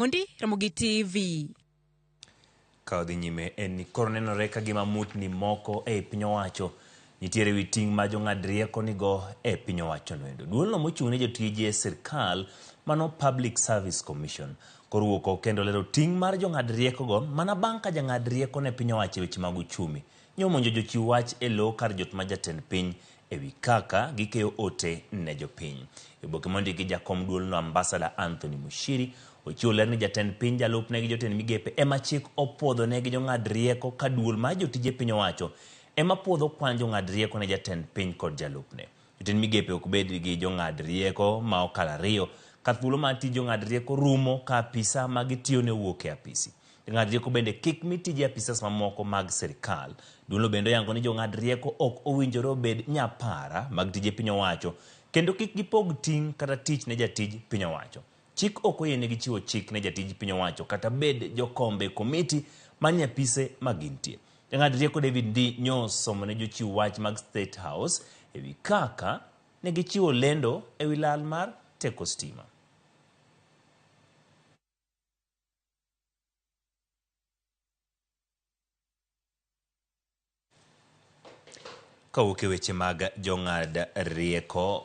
Ondi Ramogi TV. Kaodhi nyime en ni koro nenore ka gima mutni moko e piny owacho nitiere wi ting' ma jong'ad rieko nigo e piny owacho noendo. Duolno mochung' ne jotije sirkal mano Public Service Commission koruoko kendo lero ting' mar jong'ad rieko go mana bang' ka jang'ad rieko ne piny owacho weche mag uchumi nyomonjo jochiw wach e lo kar jot ma jatend piny ewi kaka gikeyo ote ne jopiny. Oboke mondiki jakom duolno Ambassador Anthony Mushiri ochiwo ler ni jatend piny jalupne gi jotend migepe ema chik opuodho ne gi jong'ad rieko ka duol mar jotije piny owacho ema puodho kwan jong'ad rieko ne jatend piny kod jalupne. Jotend migepe ok bed gi jong'ad rieko ma okalo ariyo ka thuolo mar tij jong'ad rieko rumo ka apisa ma gitiyo ne wuok e apisi. Jong'ad rieko bende kik mi tije apisas mamoko mag sirkal. Duolno bende oyango ni jong'ad rieko ok owinjore obed nyapara mag tije piny owacho kendo kik gipog ting' kata tich ne jatij piny owacho. Chik ok oyienegi chiwo chik ne jatij piny owacho kata bed jokombe komiti manie apise magintie. Jang'ad rieko David Ndii nyosomo ne jochiw wach mag State House ewi kaka ne gichiwo lendo ewi lal mar teko stima. Kawuok e weche mag jong'ad rieko